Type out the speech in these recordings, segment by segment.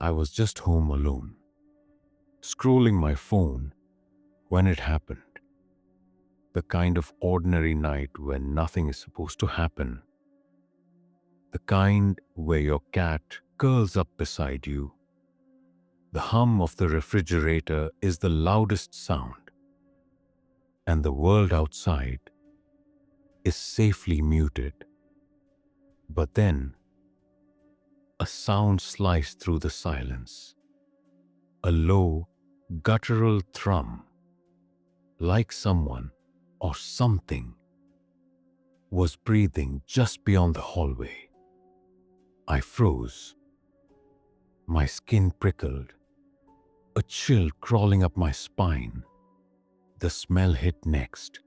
I was just home alone, scrolling my phone when it happened. The kind of ordinary night when nothing is supposed to happen. The kind where your cat curls up beside you. The hum of the refrigerator is the loudest sound, and the world outside is safely muted. But then, a sound sliced through the silence. A low, guttural thrum, like someone or something was breathing just beyond the hallway. I froze. My skin prickled, a chill crawling up my spine. The smell hit next,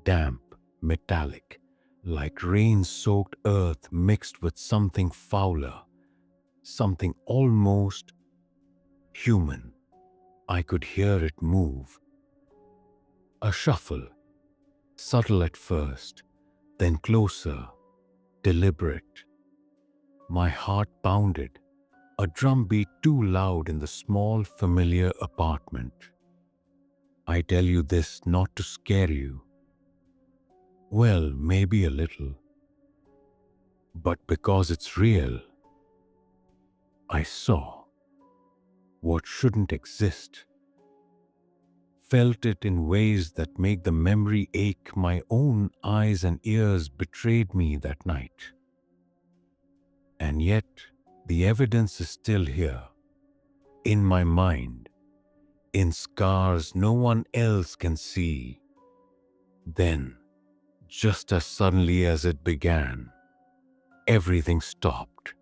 damp, metallic, like rain-soaked earth mixed with something fouler, something almost human. I could hear it move. A shuffle, subtle at first, then closer, deliberate. My heart pounded, a drumbeat too loud in the small, familiar apartment. I tell you this not to scare you. Well, maybe a little. But because it's real. I saw what shouldn't exist. Felt it in ways that make the memory ache. My own eyes and ears betrayed me that night. And yet, the evidence is still here. In my mind. In scars no one else can see. Then, just as suddenly as it began, everything stopped.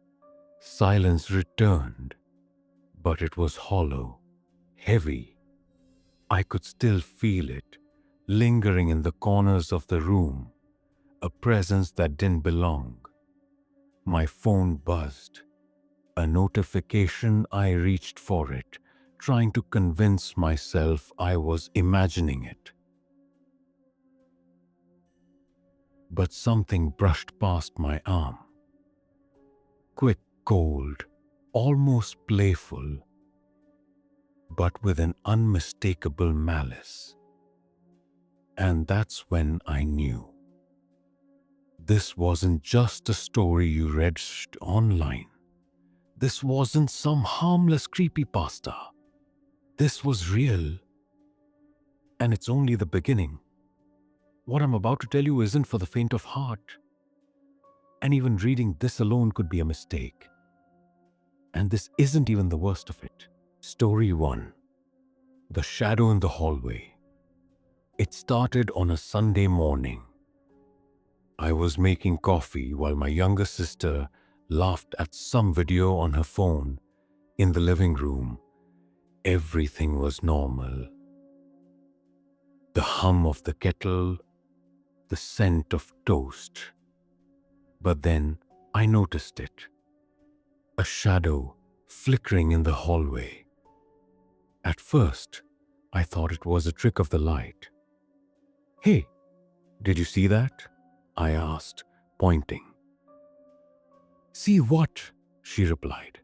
Silence returned, but it was hollow, heavy. I could still feel it, lingering in the corners of the room, a presence that didn't belong. My phone buzzed. A notification. I reached for it, trying to convince myself I was imagining it. But something brushed past my arm. Quick, cold, almost playful, but with an unmistakable malice. And that's when I knew. This wasn't just a story you read online. This wasn't some harmless creepypasta. This was real. And it's only the beginning. What I'm about to tell you isn't for the faint of heart. And even reading this alone could be a mistake. And this isn't even the worst of it. Story 1. The Shadow in the Hallway. It started on a Sunday morning. I was making coffee while my younger sister laughed at some video on her phone in the living room. Everything was normal. The hum of the kettle, the scent of toast. But then I noticed it. A shadow flickering in the hallway. At first, I thought it was a trick of the light. "Hey, did you see that?" I asked, pointing. "See what?" she replied,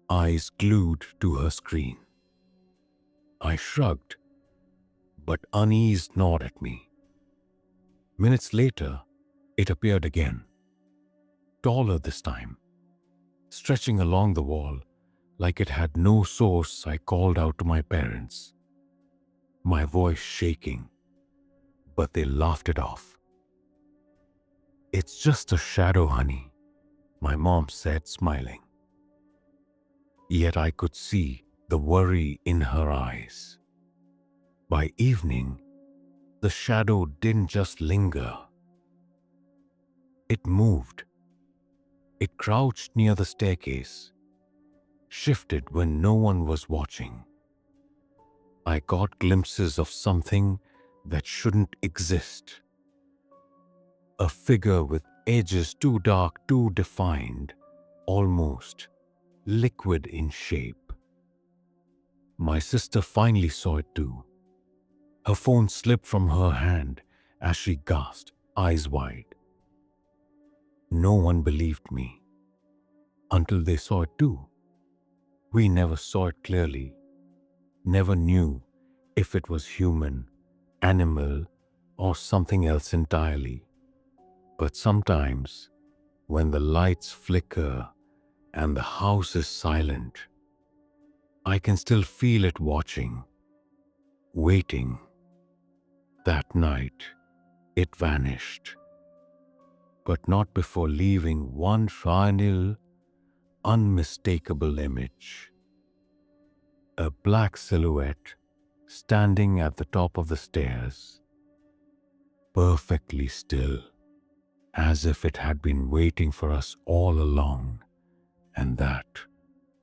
eyes glued to her screen. I shrugged, but unease gnawed at me. Minutes later, it appeared again, taller this time, stretching along the wall like it had no source. I called out to my parents, my voice shaking, but they laughed it off. "It's just a shadow, honey," my mom said, smiling. Yet I could see the worry in her eyes. By evening, the shadow didn't just linger. It moved. It crouched near the staircase, shifted when no one was watching. I caught glimpses of something that shouldn't exist. A figure with edges too dark, too defined, almost liquid in shape. My sister finally saw it too. Her phone slipped from her hand as she gasped, eyes wide. No one believed me until they saw it too. We never saw it clearly, never knew if it was human, animal, or something else entirely. But sometimes, when the lights flicker and the house is silent, I can still feel it watching, waiting. That night, it vanished, but not before leaving one final, unmistakable image. A black silhouette standing at the top of the stairs, perfectly still, as if it had been waiting for us all along. And that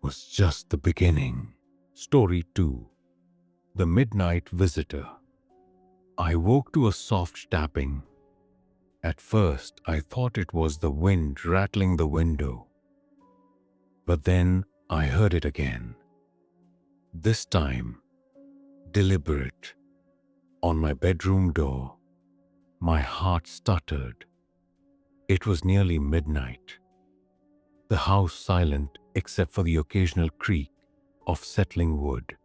was just the beginning. Story 2. The Midnight Visitor. I woke to a soft tapping. At first, I thought it was the wind rattling the window. But then I heard it again. This time, deliberate, on my bedroom door. My heart stuttered. It was nearly midnight. The house silent except for the occasional creak of settling wood.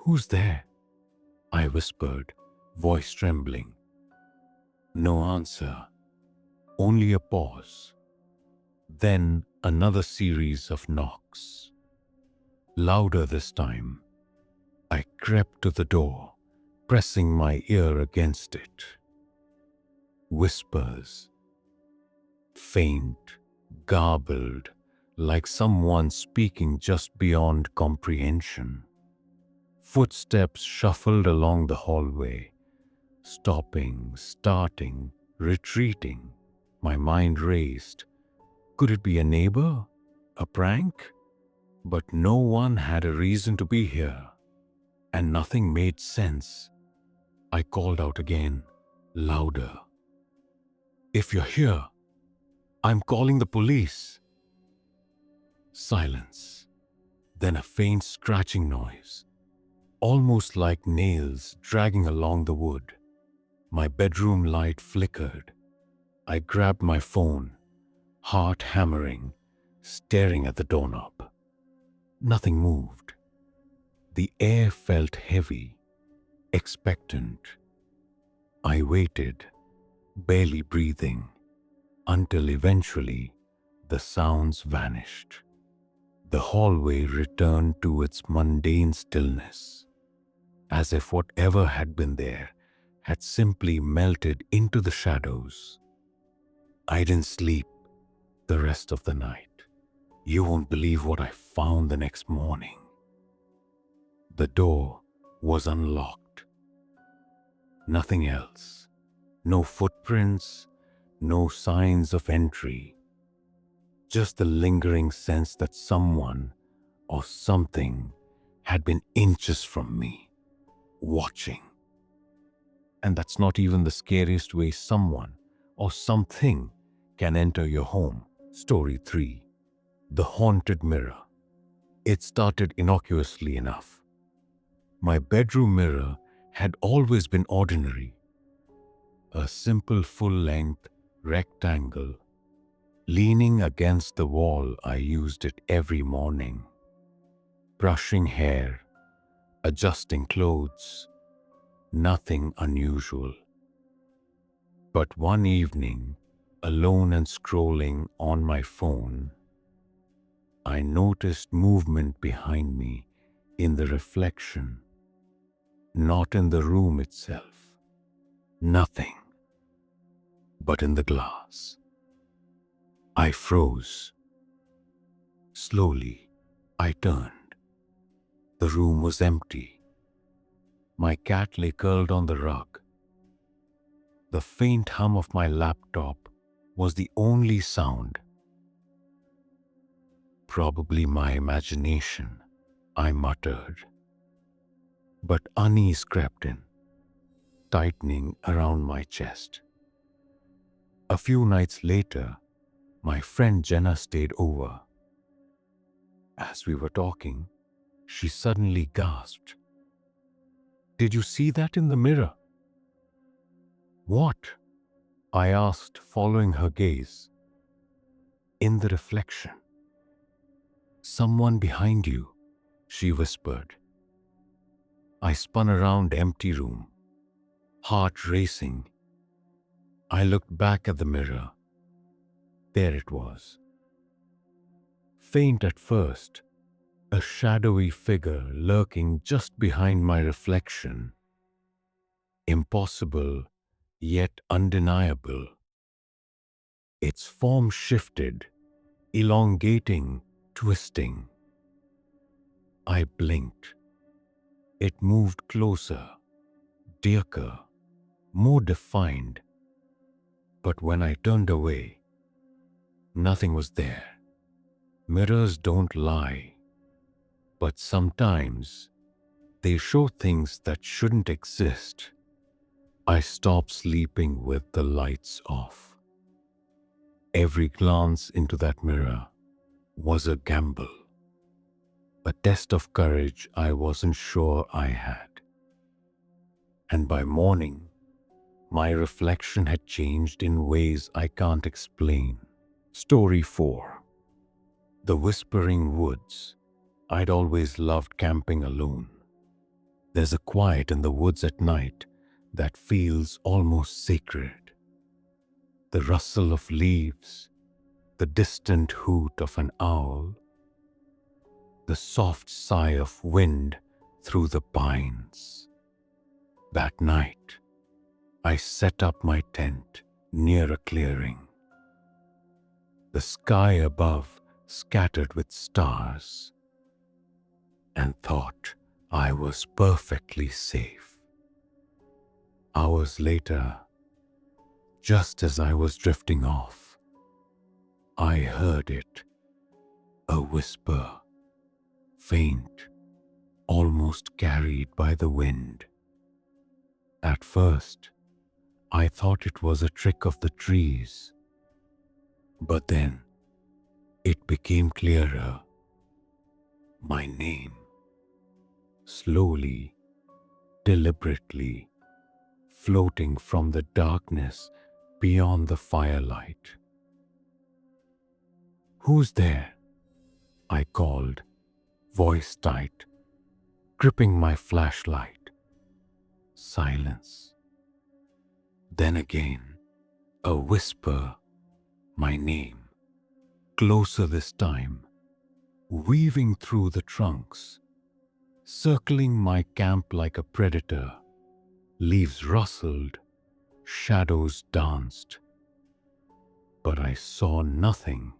"Who's there?" I whispered, voice trembling. No answer, only a pause. Then another series of knocks. Louder this time. I crept to the door, pressing my ear against it. Whispers. Faint, garbled, like someone speaking just beyond comprehension. Footsteps shuffled along the hallway, stopping, starting, retreating. My mind raced. Could it be a neighbor? A prank? But no one had a reason to be here, and nothing made sense. I called out again, louder. "If you're here, I'm calling the police." Silence. Then a faint scratching noise, almost like nails dragging along the wood. My bedroom light flickered. I grabbed my phone, heart hammering, staring at the doorknob. Nothing moved. The air felt heavy, expectant. I waited, barely breathing, until eventually the sounds vanished. The hallway returned to its mundane stillness, as if whatever had been there had simply melted into the shadows. I didn't sleep the rest of the night. You won't believe what I found the next morning. The door was unlocked. Nothing else. No footprints, no signs of entry. Just the lingering sense that someone or something had been inches from me, watching. And that's not even the scariest way someone or something can enter your home. Story 3. The Haunted Mirror. It started innocuously enough. My bedroom mirror had always been ordinary. A simple full-length rectangle. Leaning against the wall, I used it every morning. Brushing hair, adjusting clothes, nothing unusual. But one evening, alone and scrolling on my phone, I noticed movement behind me in the reflection, not in the room itself. Nothing, but in the glass. I froze. Slowly, I turned. The room was empty. My cat lay curled on the rug. The faint hum of my laptop was the only sound. "Probably my imagination," I muttered. But unease crept in, tightening around my chest. A few nights later, my friend Jenna stayed over. As we were talking, she suddenly gasped, "Did you see that in the mirror?" "What?" I asked, following her gaze. "In the reflection. "Someone behind you," she whispered. I spun around the empty room, heart racing. I looked back at the mirror. There it was. Faint at first, a shadowy figure lurking just behind my reflection. Impossible, yet undeniable. Its form shifted, elongating, twisting. I blinked. It moved closer, darker, more defined. But when I turned away, nothing was there. Mirrors don't lie, but sometimes they show things that shouldn't exist. I stopped sleeping with the lights off. Every glance into that mirror was a gamble, a test of courage I wasn't sure I had. And by morning, my reflection had changed in ways I can't explain. Story 4. The Whispering Woods. I'd always loved camping alone. There's a quiet in the woods at night that feels almost sacred. The rustle of leaves, the distant hoot of an owl, the soft sigh of wind through the pines. That night, I set up my tent near a clearing. The sky above scattered with stars, and thought I was perfectly safe. Hours later, just as I was drifting off, I heard it, a whisper, faint, almost carried by the wind. At first, I thought it was a trick of the trees, but then it became clearer. My name, slowly, deliberately, floating from the darkness beyond the firelight. "Who's there?" I called, voice tight, gripping my flashlight. Silence. Then again, a whisper, my name, closer this time, weaving through the trunks, circling my camp like a predator. Leaves rustled, shadows danced. But I saw nothing.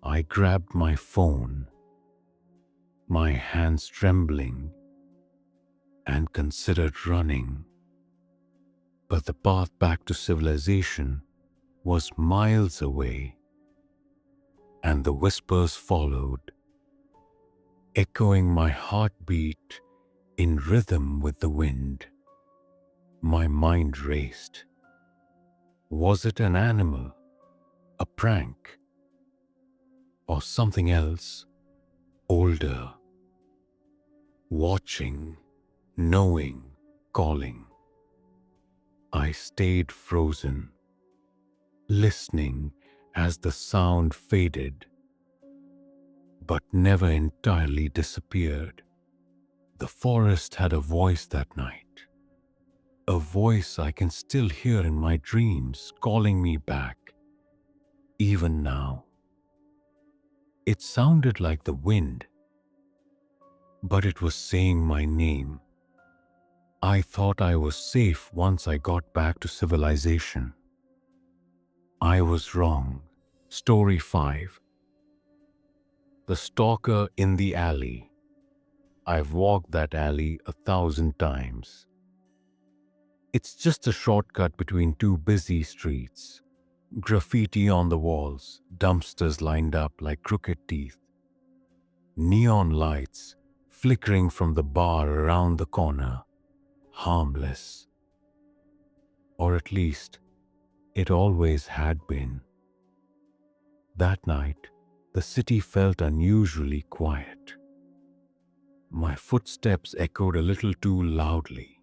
I grabbed my phone, my hands trembling, and considered running. But the path back to civilization was miles away, and the whispers followed, echoing my heartbeat in rhythm with the wind. My mind raced. Was it an animal, a prank, or something else, older, watching, knowing, calling? I stayed frozen, listening as the sound faded, but never entirely disappeared. The forest had a voice that night, a voice I can still hear in my dreams calling me back, even now. It sounded like the wind, but it was saying my name. I thought I was safe once I got back to civilization. I was wrong. Story 5. The Stalker in the Alley. I've walked that alley 1,000 times. It's just a shortcut between two busy streets. Graffiti on the walls, dumpsters lined up like crooked teeth. Neon lights flickering from the bar around the corner. Harmless. Or at least, it always had been. That night, the city felt unusually quiet. My footsteps echoed a little too loudly,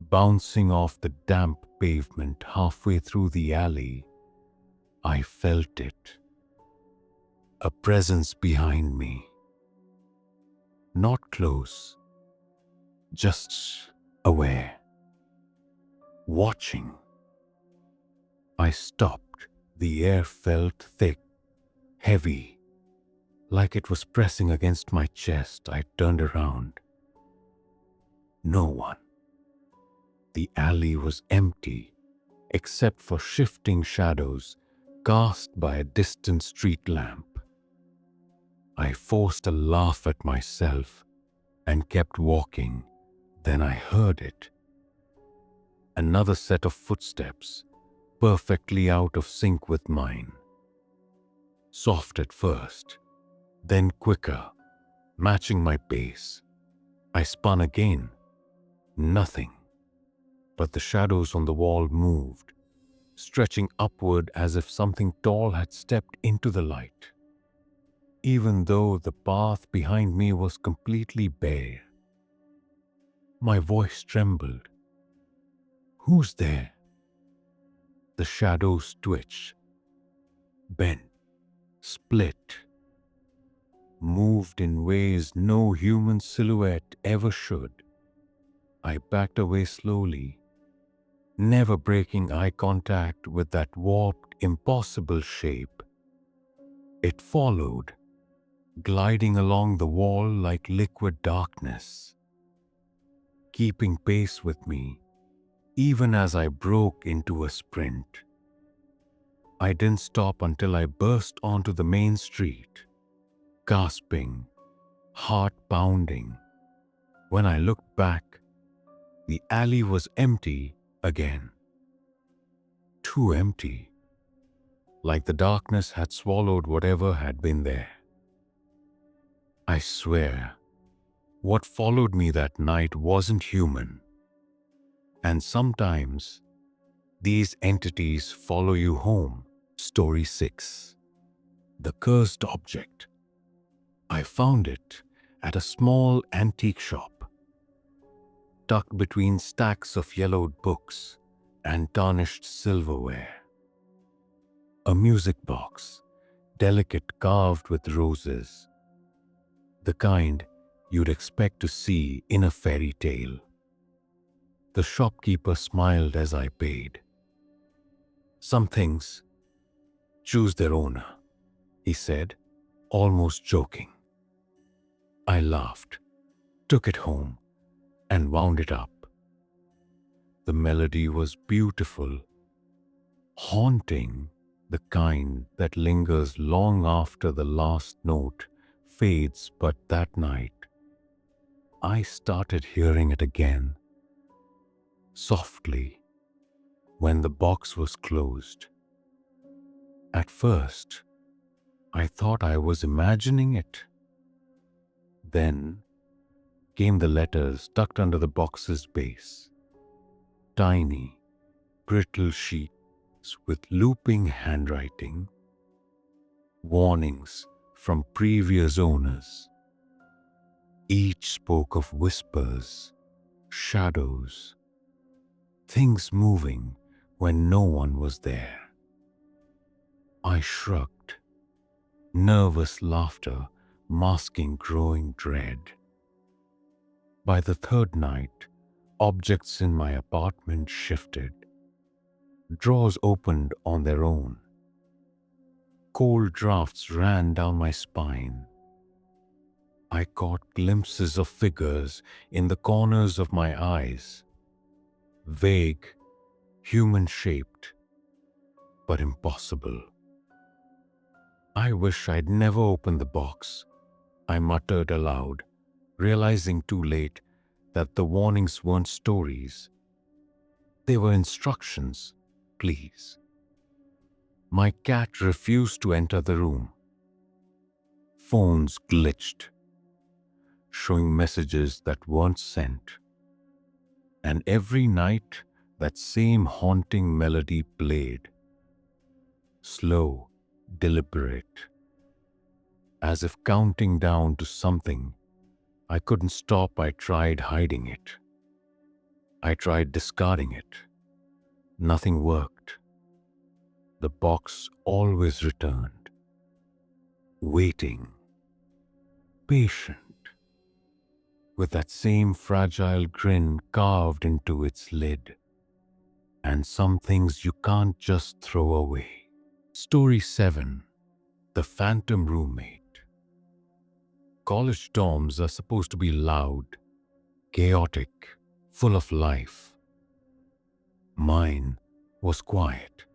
bouncing off the damp pavement halfway through the alley. I felt it. A presence behind me. Not close, just aware. Watching. I stopped. The air felt thick, heavy, like it was pressing against my chest. I turned around. No one. The alley was empty, except for shifting shadows cast by a distant street lamp. I forced a laugh at myself and kept walking. Then I heard it. Another set of footsteps, perfectly out of sync with mine. Soft at first, then quicker, matching my pace. I spun again. Nothing. But the shadows on the wall moved, stretching upward as if something tall had stepped into the light. Even though the path behind me was completely bare. My voice trembled. Who's there? The shadows twitched, bent, split, moved in ways no human silhouette ever should. I backed away slowly, never breaking eye contact with that warped, impossible shape. It followed, gliding along the wall like liquid darkness, keeping pace with me, even as I broke into a sprint. I didn't stop until I burst onto the main street, gasping, heart pounding. When I looked back, the alley was empty again. Too empty, like the darkness had swallowed whatever had been there. I swear, what followed me that night wasn't human. And sometimes, these entities follow you home. Story 6. The Cursed Object. I found it at a small antique shop, tucked between stacks of yellowed books and tarnished silverware. A music box, delicate, carved with roses. The kind you'd expect to see in a fairy tale. The shopkeeper smiled as I paid. Some things choose their owner, he said, almost joking. I laughed, took it home, and wound it up. The melody was beautiful, haunting, the kind that lingers long after the last note fades. But that night, I started hearing it again, softly, when the box was closed. At first, I thought I was imagining it. Then came the letters tucked under the box's base. Tiny, brittle sheets with looping handwriting. Warnings from previous owners. Each spoke of whispers, shadows, things moving when no one was there. I shrugged, nervous laughter masking growing dread. By the third night, objects in my apartment shifted. Drawers opened on their own. Cold drafts ran down my spine. I caught glimpses of figures in the corners of my eyes. Vague, human-shaped, but impossible. I wish I'd never opened the box, I muttered aloud, realizing too late that the warnings weren't stories. They were instructions, please. My cat refused to enter the room. Phones glitched, showing messages that weren't sent. And every night, that same haunting melody played. Slow, deliberate, as if counting down to something. I couldn't stop. I tried hiding it. I tried discarding it. Nothing worked. The box always returned. waiting, patient, with that same fragile grin carved into its lid. And some things you can't just throw away. Story 7. The Phantom Roommate. College dorms are supposed to be loud, chaotic, full of life. Mine was quiet,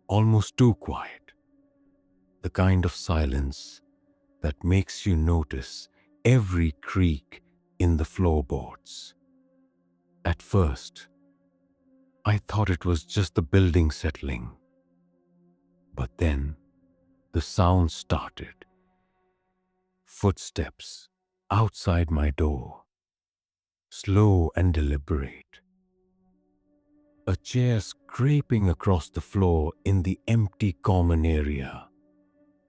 almost too quiet. The kind of silence that makes you notice every creak in the floorboards. At first, I thought it was just the building settling. But then, the sound started. Footsteps outside my door, slow and deliberate. A chair scraping across the floor in the empty common area.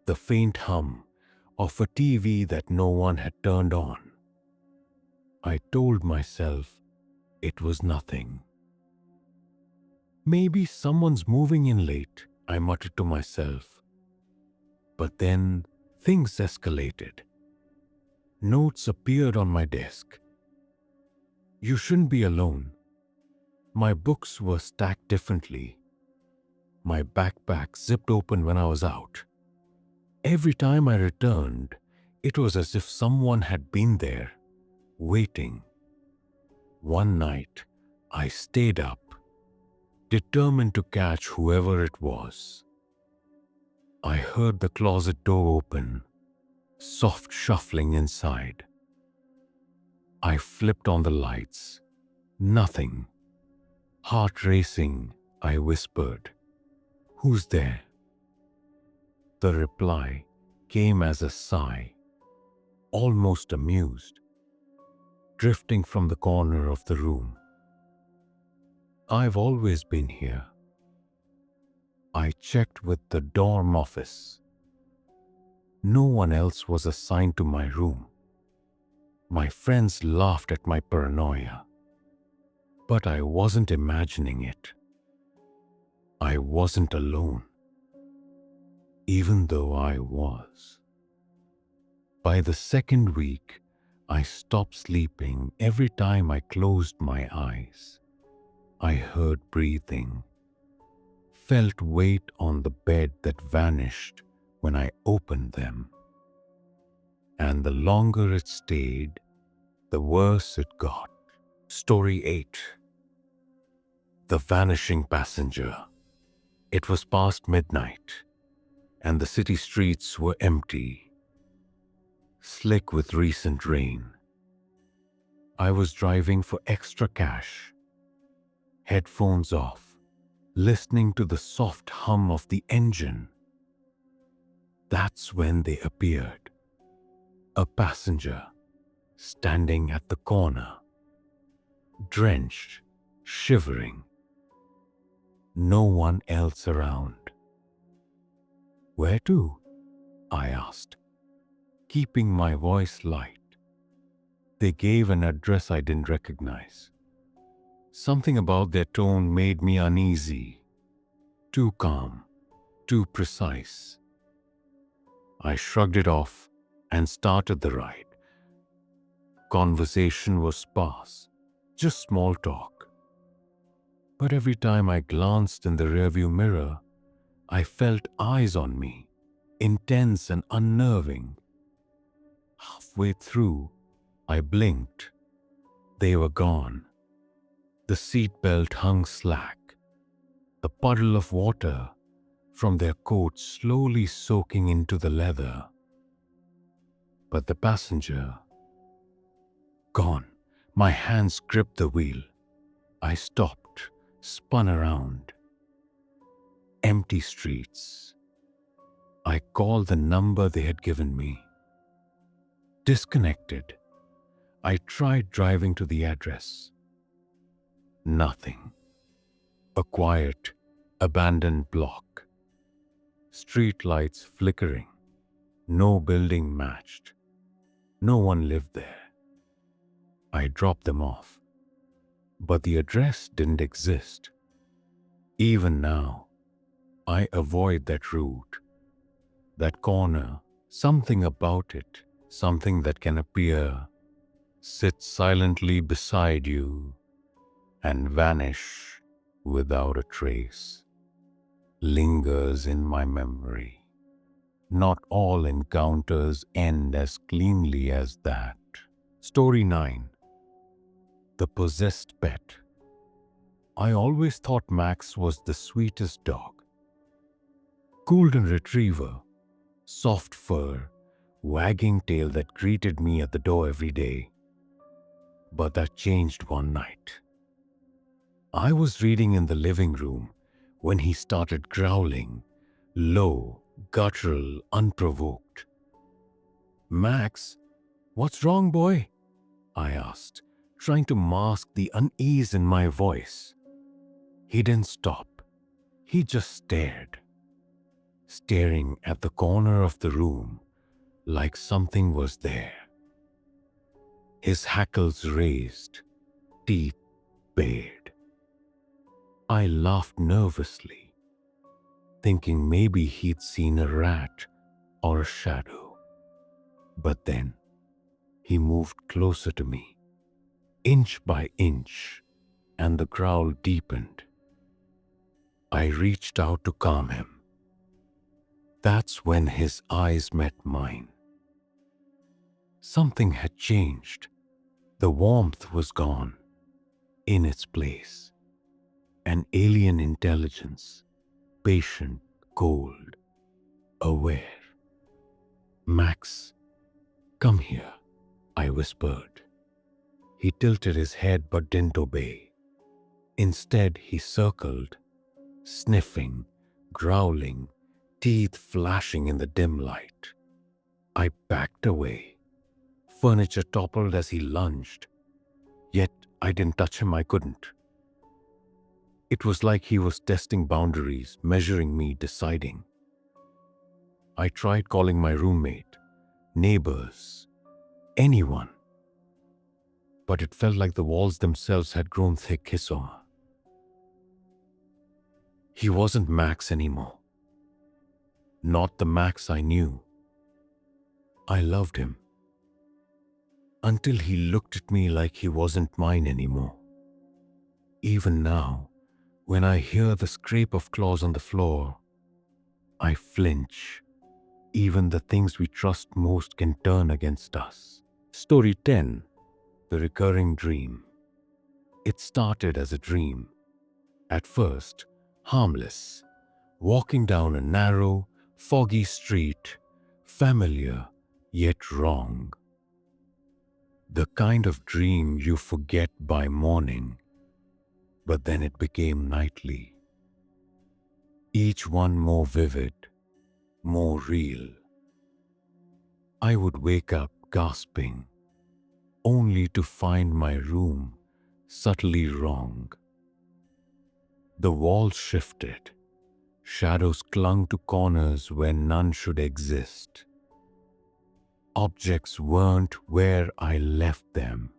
The faint hum of a TV that no one had turned on. I told myself it was nothing. Maybe someone's moving in late, I muttered to myself. But then things escalated. Notes appeared on my desk. You shouldn't be alone. My books were stacked differently. My backpack zipped open when I was out. Every time I returned, it was as if someone had been there, waiting. One night, I stayed up, determined to catch whoever it was. I heard the closet door open, soft shuffling inside. I flipped on the lights. Nothing. Heart racing, I whispered, "Who's there?" The reply came as a sigh, almost amused, drifting from the corner of the room. "I've always been here." I checked with the dorm office. No one else was assigned to my room. My friends laughed at my paranoia. But I wasn't imagining it. I wasn't alone, even though I was. By the second week, I stopped sleeping every time I closed my eyes. I heard breathing, felt weight on the bed that vanished when I opened them. And the longer it stayed, the worse it got. Story 8. The Vanishing Passenger. It was past midnight, and the city streets were empty, slick with recent rain. I was driving for extra cash, headphones off, listening to the soft hum of the engine. That's when they appeared. A passenger, standing at the corner, drenched, shivering. No one else around. "Where to?" I asked, keeping my voice light. They gave an address I didn't recognize. Something about their tone made me uneasy. Too calm, too precise. I shrugged it off and started the ride. Conversation was sparse, just small talk. But every time I glanced in the rearview mirror, I felt eyes on me, intense and unnerving. Halfway through, I blinked. They were gone. The seatbelt hung slack, the puddle of water from their coats slowly soaking into the leather. But the passenger, gone. My hands gripped the wheel. I stopped, spun around. Empty streets. I called the number they had given me. Disconnected. I tried driving to the address. Nothing. A quiet, abandoned block. Street lights flickering. No building matched. No one lived there. I dropped them off. But the address didn't exist. Even now, I avoid that route, that corner Something about it, something that can appear, sit silently beside you, and vanish without a trace, lingers in my memory. Not all encounters end as cleanly as that. Story 9. The Possessed Pet. I always thought Max was the sweetest dog. Golden retriever, soft fur, wagging tail that greeted me at the door every day. But that changed one night. I was reading in the living room when he started growling, low, guttural, unprovoked. "Max, what's wrong, boy?" I asked, trying to mask the unease in my voice. He didn't stop. He just stared, staring at the corner of the room like something was there. His hackles raised, teeth bared. I laughed nervously, thinking maybe he'd seen a rat or a shadow. But then he moved closer to me, inch by inch, and the growl deepened. I reached out to calm him. That's when his eyes met mine. Something had changed. The warmth was gone. In its place, an alien intelligence, patient, cold, aware. "Max, come here," I whispered. He tilted his head but didn't obey. Instead, he circled, sniffing, growling, teeth flashing in the dim light. I backed away. Furniture toppled as he lunged. Yet I didn't touch him, I couldn't. It was like he was testing boundaries, measuring me, deciding. I tried calling my roommate, neighbors, anyone. But it felt like the walls themselves had grown thick. He saw. He wasn't Max anymore. Not the Max I knew. I loved him. Until he looked at me like he wasn't mine anymore. Even now, when I hear the scrape of claws on the floor, I flinch. Even the things we trust most can turn against us. Story 10. The Recurring Dream. It started as a dream. At first, harmless, walking down a narrow, foggy street, familiar yet wrong. The kind of dream you forget by morning, but then it became nightly. Each one more vivid, more real. I would wake up gasping, only to find my room subtly wrong. The walls shifted, shadows clung to corners where none should exist. Objects weren't where I left them.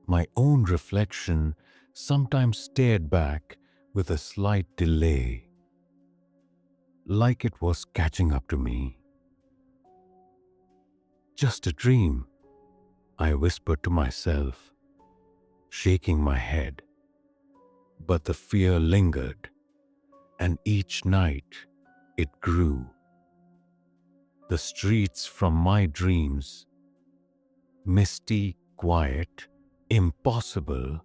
My own reflection sometimes stared back with a slight delay, like it was catching up to me. "Just a dream," I whispered to myself, shaking my head. But the fear lingered, and each night it grew. The streets from my dreams, misty, quiet, impossible,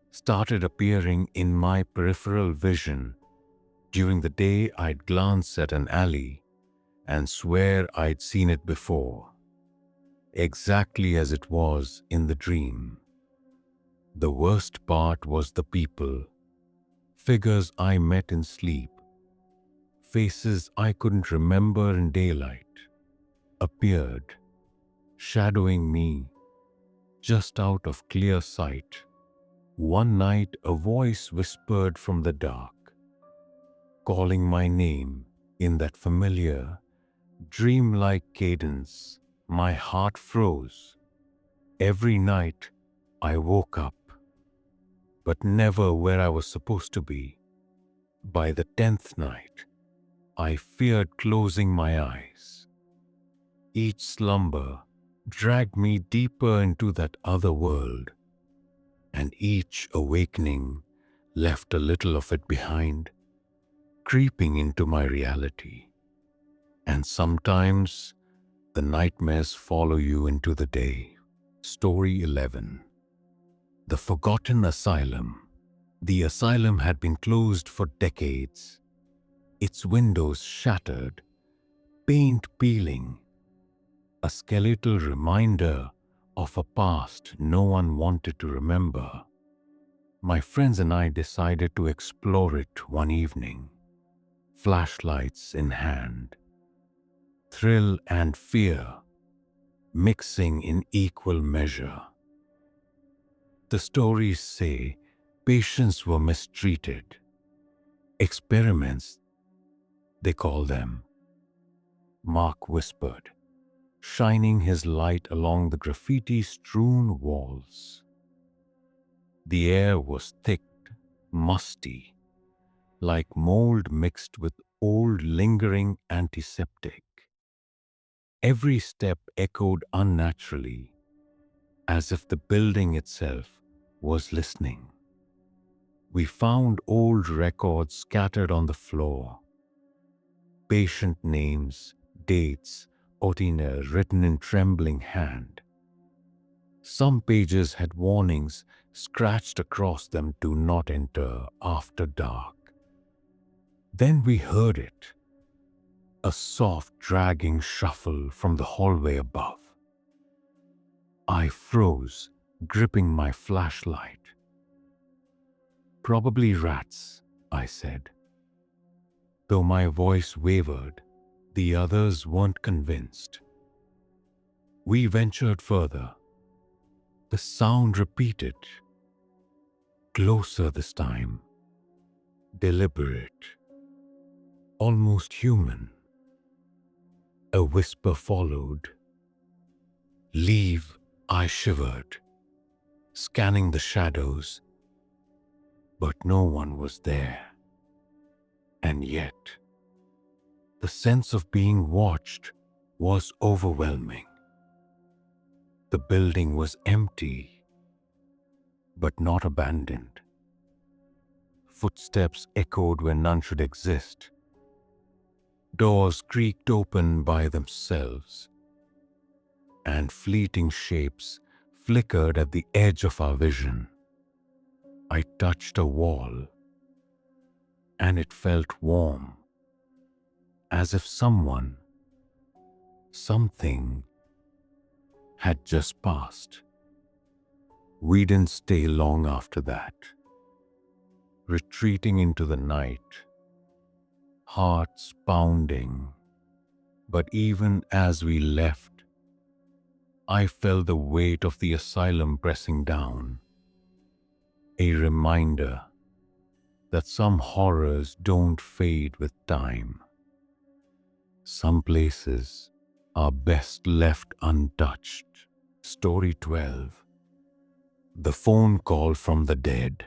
started appearing in my peripheral vision. During the day, I'd glance at an alley and swear I'd seen it before, exactly as it was in the dream. The worst part was the people, figures I met in sleep, faces I couldn't remember in daylight, appeared, shadowing me, just out of clear sight. One night a voice whispered from the dark, calling my name in that familiar, dreamlike cadence. My heart froze. Every night I woke up, but never where I was supposed to be. By the 10th night, I feared closing my eyes. Each slumber dragged me deeper into that other world, and each awakening left a little of it behind, creeping into my reality. And sometimes the nightmares follow you into the day. Story 11. The Forgotten Asylum. The asylum had been closed for decades, its windows shattered, paint peeling, a skeletal reminder of a past no one wanted to remember. My friends and I decided to explore it one evening, flashlights in hand, thrill and fear mixing in equal measure. The stories say patients were mistreated. Experiments, they call them. Mark whispered, shining his light along the graffiti-strewn walls. The air was thick, musty, like mold mixed with old lingering antiseptic. Every step echoed unnaturally, as if the building itself was listening. We found old records scattered on the floor, patient names, dates, ordinaire written in trembling hand. Some pages had warnings scratched across them: do not enter after dark. Then we heard it, a soft dragging shuffle from the hallway above. I froze, gripping my flashlight. Probably rats, I said. Though my voice wavered, the others weren't convinced. We ventured further. The sound repeated, closer this time, deliberate, almost human. A whisper followed. Leave, I shivered, scanning the shadows, but no one was there. And yet, the sense of being watched was overwhelming. The building was empty, but not abandoned. Footsteps echoed where none should exist. Doors creaked open by themselves, and fleeting shapes flickered at the edge of our vision. I touched a wall, and it felt warm, as if someone, something, had just passed. We didn't stay long after that, retreating into the night, hearts pounding. But even as we left, I felt the weight of the asylum pressing down, a reminder that some horrors don't fade with time. Some places are best left untouched. Story 12. The phone call from the dead.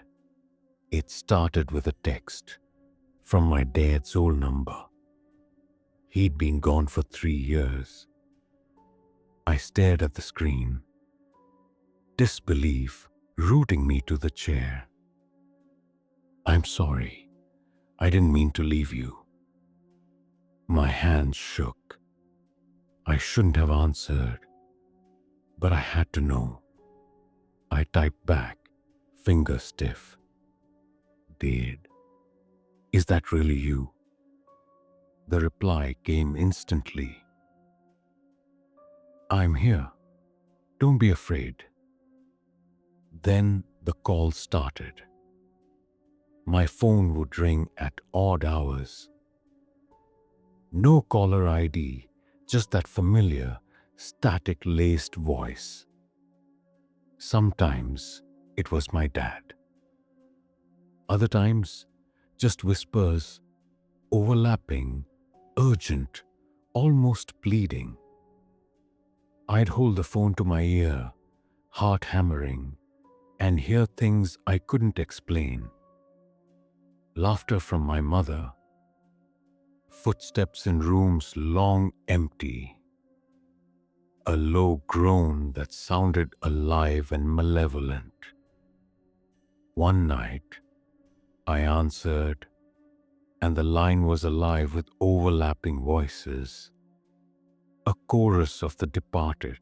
It started with a text from my dad's old number. He'd been gone for 3 years. I stared at the screen, disbelief rooting me to the chair. I'm sorry. I didn't mean to leave you. My hands shook. I shouldn't have answered, but I had to know. I typed back, fingers stiff. Dad, is that really you? The reply came instantly. I'm here. Don't be afraid. Then the call started. My phone would ring at odd hours. No caller ID, just that familiar, static-laced voice. Sometimes it was my dad. Other times, just whispers, overlapping, urgent, almost pleading. I'd hold the phone to my ear, heart hammering, and hear things I couldn't explain. Laughter from my mother, Footsteps in rooms long empty. A low groan that sounded alive and malevolent. One night, I answered, and the line was alive with overlapping voices. A chorus of the departed,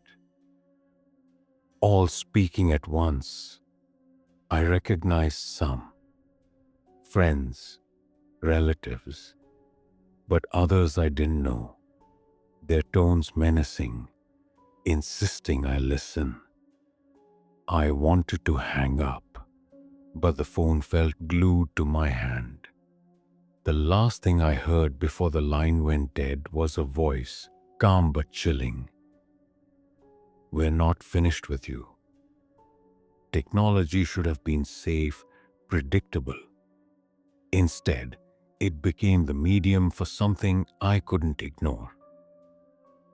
all speaking at once. I recognized some, friends, relatives, but others I didn't know, their tones menacing, insisting I listen. I wanted to hang up, but the phone felt glued to my hand. The last thing I heard before the line went dead was a voice, calm but chilling. "We're not finished with you." Technology should have been safe, predictable. Instead, it became the medium for something I couldn't ignore.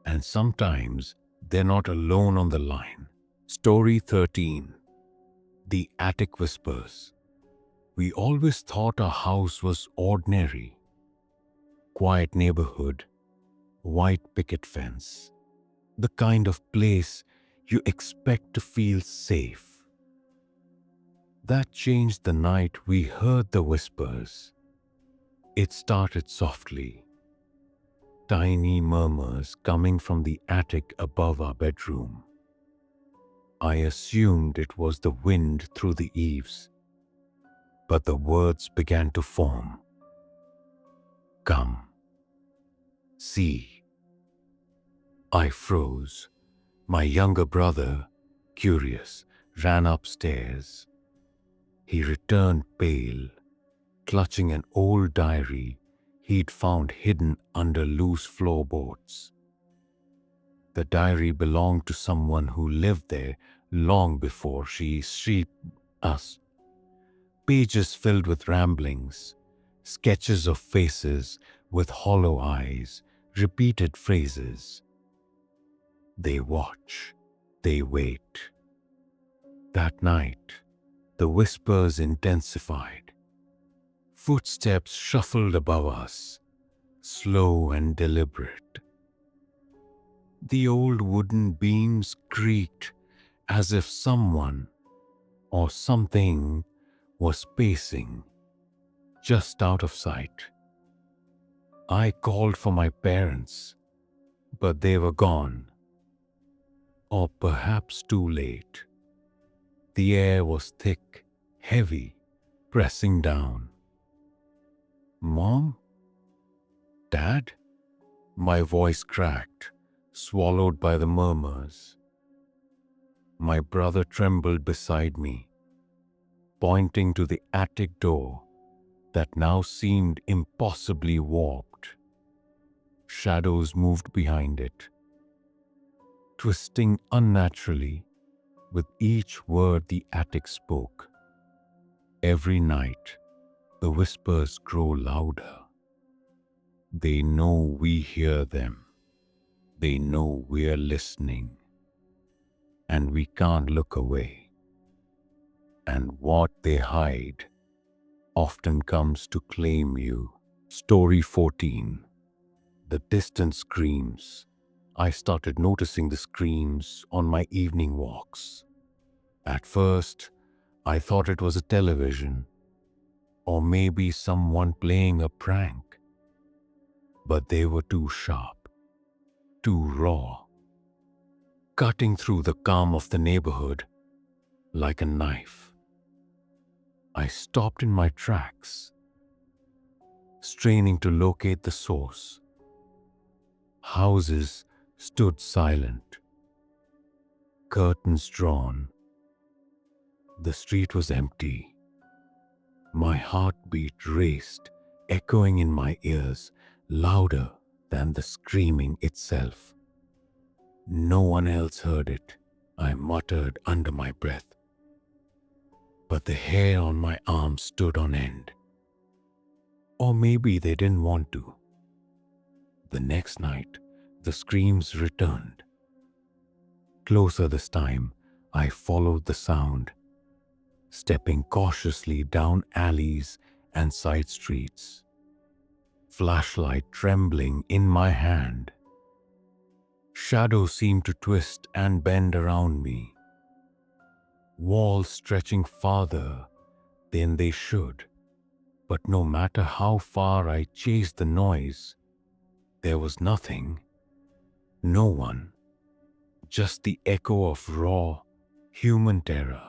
And sometimes they're not alone on the line. Story 13. The Attic Whispers. We always thought our house was ordinary. Quiet neighborhood, white picket fence. The kind of place you expect to feel safe. That changed the night we heard the whispers. It started softly. Tiny murmurs coming from the attic above our bedroom. I assumed it was the wind through the eaves, but the words began to form. "Come. See." I froze. My younger brother, curious, ran upstairs. He returned pale, clutching an old diary he'd found hidden under loose floorboards. The diary belonged to someone who lived there long before she us. Pages filled with ramblings, sketches of faces with hollow eyes, repeated phrases. They watch, they wait. That night, the whispers intensified. Footsteps shuffled above us, slow and deliberate. The old wooden beams creaked as if someone or something was pacing just out of sight. I called for my parents, but they were gone. Or perhaps too late. The air was thick, heavy, pressing down. "Mom? Dad?" My voice cracked, swallowed by the murmurs. My brother trembled beside me, pointing to the attic door that now seemed impossibly warped. Shadows moved behind it, twisting unnaturally with each word the attic spoke. Every night, the whispers grow louder. They know we hear them. They know we're listening. And we can't look away. And what they hide often comes to claim you. Story 14. The distant screams. I started noticing the screams on my evening walks. At first, I thought it was a television, or maybe someone playing a prank. But they were too sharp, too raw, cutting through the calm of the neighborhood like a knife. I stopped in my tracks, straining to locate the source. Houses stood silent, curtains drawn. The street was empty. My heartbeat raced, echoing in my ears, louder than the screaming itself. No one else heard it, I muttered under my breath. But the hair on my arm stood on end. Or maybe they didn't want to. The next night, the screams returned. Closer this time, I followed the sound, stepping cautiously down alleys and side streets. flashlight trembling in my hand. Shadows seemed to twist and bend around me, walls stretching farther than they should. But no matter how far I chased the noise, there was nothing, no one, just the echo of raw, human terror.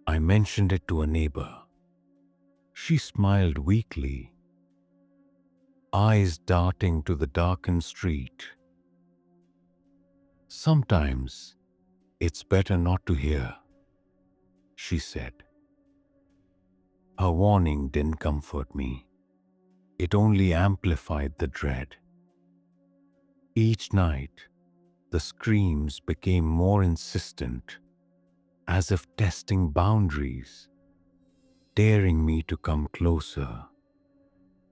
I mentioned it to a neighbor. She smiled weakly, eyes darting to the darkened street. "Sometimes it's better not to hear," she said. Her warning didn't comfort me. It only amplified the dread. Each night, the screams became more insistent, as if testing boundaries, daring me to come closer.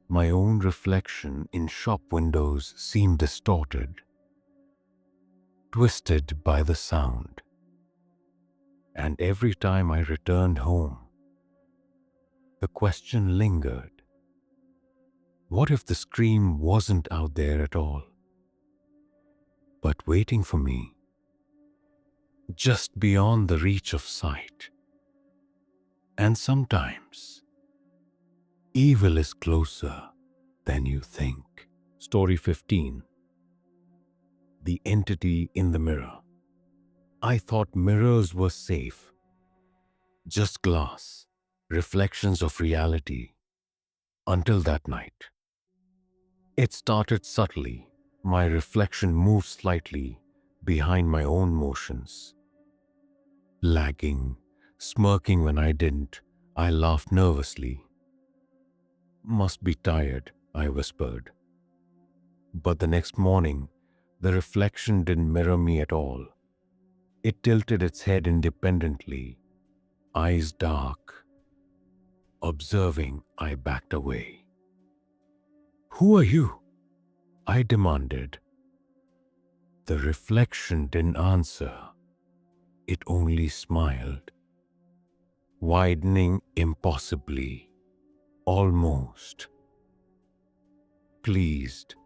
My own reflection in shop windows seemed distorted, twisted by the sound. And every time I returned home, the question lingered. What if the scream wasn't out there at all, but waiting for me, just beyond the reach of sight? And sometimes, evil is closer than you think. Story 15. The entity in the mirror. I thought mirrors were safe, just glass, reflections of reality, until that night. It started subtly. My reflection moved slightly behind my own motions. Lagging, smirking when I didn't, I laughed nervously. "Must be tired," I whispered. But the next morning, the reflection didn't mirror me at all. It tilted its head independently, eyes dark. Observing, I backed away. "Who are you?" I demanded. The reflection didn't answer. It only smiled, widening impossibly, almost pleased.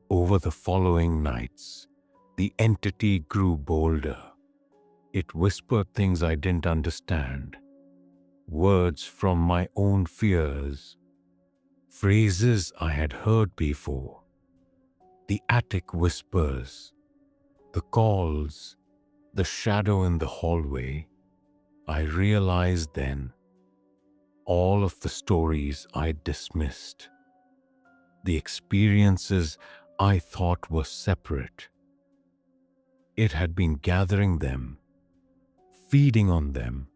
Over the following nights, the entity grew bolder. It whispered things I didn't understand, words from my own fears, phrases I had heard before. The attic whispers, the calls, the shadow in the hallway. I realized then all of the stories I dismissed, the experiences I thought were separate. It had been gathering them, feeding on them,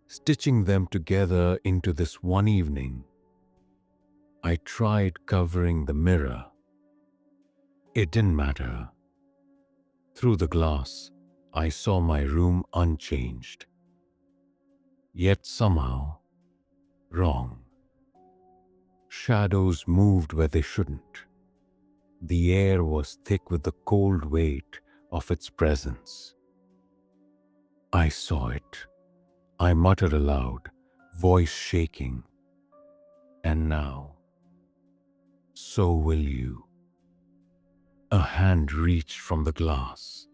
stitching them together into this one evening. I tried covering the mirror. It didn't matter. Through the glass, I saw my room unchanged. Yet somehow, wrong. Shadows moved where they shouldn't. The air was thick with the cold weight of its presence. I saw it. I muttered aloud, voice shaking. "And now, so will you." A hand reached from the glass,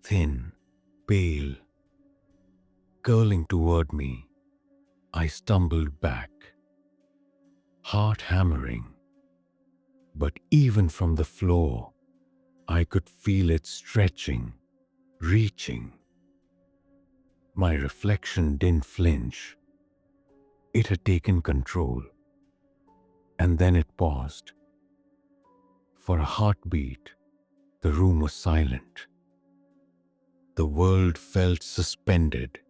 thin, pale, curling toward me. I stumbled back, heart hammering. But even from the floor, I could feel it stretching, reaching. My reflection didn't flinch. It had taken control. And then it paused. For a heartbeat, the room was silent. The world felt suspended,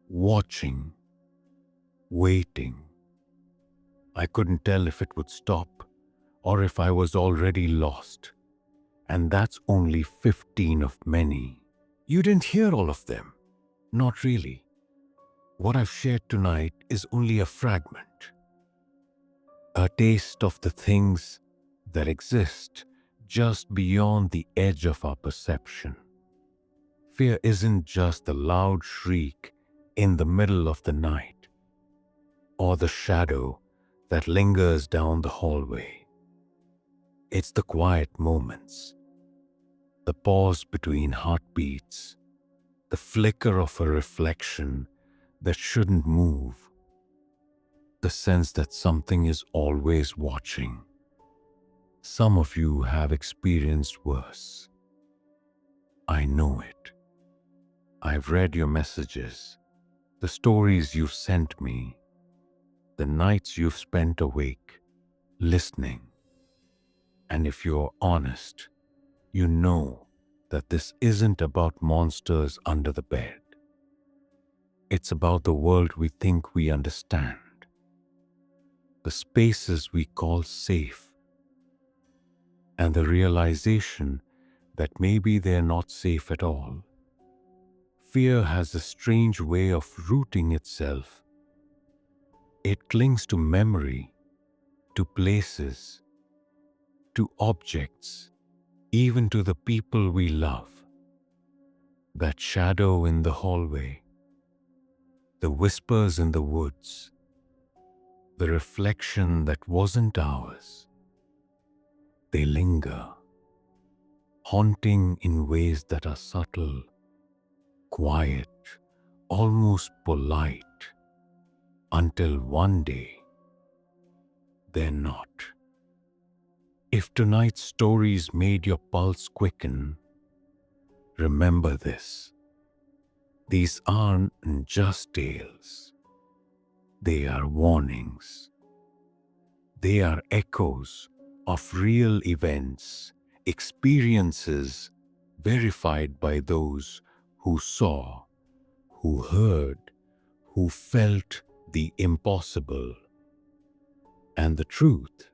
watching, waiting. I couldn't tell if it would stop or if I was already lost. And that's only 15 of many. You didn't hear all of them. Not really. What I've shared tonight is only a fragment. A taste of the things that exist just beyond the edge of our perception. Fear isn't just the loud shriek in the middle of the night, or the shadow that lingers down the hallway. It's the quiet moments, the pause between heartbeats, the flicker of a reflection that shouldn't move, the sense that something is always watching. Some of you have experienced worse. I know it. I've read your messages, the stories you've sent me, the nights you've spent awake, listening. And if you're honest, you know that this isn't about monsters under the bed. It's about the world we think we understand, the spaces we call safe, and the realization that maybe they're not safe at all. Fear has a strange way of rooting itself. It clings to memory, to places, to objects, even to the people we love. That shadow in the hallway, the whispers in the woods, the reflection that wasn't ours. They linger, haunting in ways that are subtle, quiet, almost polite, until one day they're not. If tonight's stories made your pulse quicken, remember this. These aren't just tales. They are warnings. They are echoes of real events, experiences verified by those who saw, who heard, who felt the impossible. And the truth,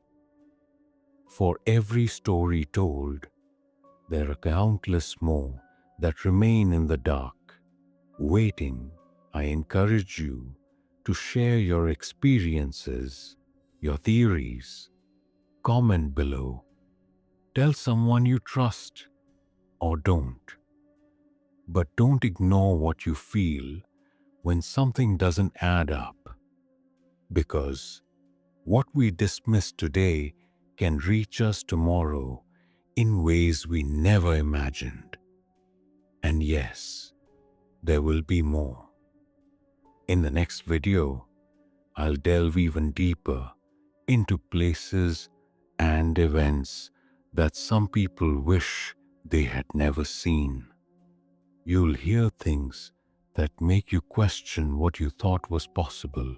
for every story told, there are countless more that remain in the dark, waiting. I encourage you to share your experiences, your theories. Comment below. Tell someone you trust, or don't. But don't ignore what you feel when something doesn't add up, because what we dismiss today can reach us tomorrow in ways we never imagined. And yes, there will be more. In the next video, I'll delve even deeper into places and events that some people wish they had never seen. You'll hear things that make you question what you thought was possible.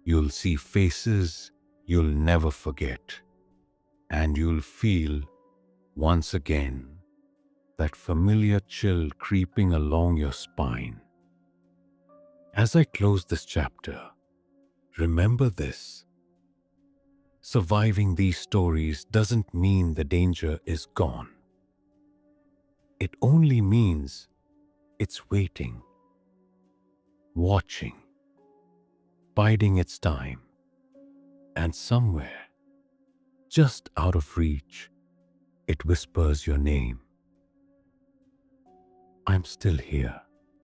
You'll see faces you'll never forget, and you'll feel, once again, that familiar chill creeping along your spine. As I close this chapter, remember this. Surviving these stories doesn't mean the danger is gone. It only means it's waiting, watching, biding its time, and somewhere, just out of reach, it whispers your name. I'm still here.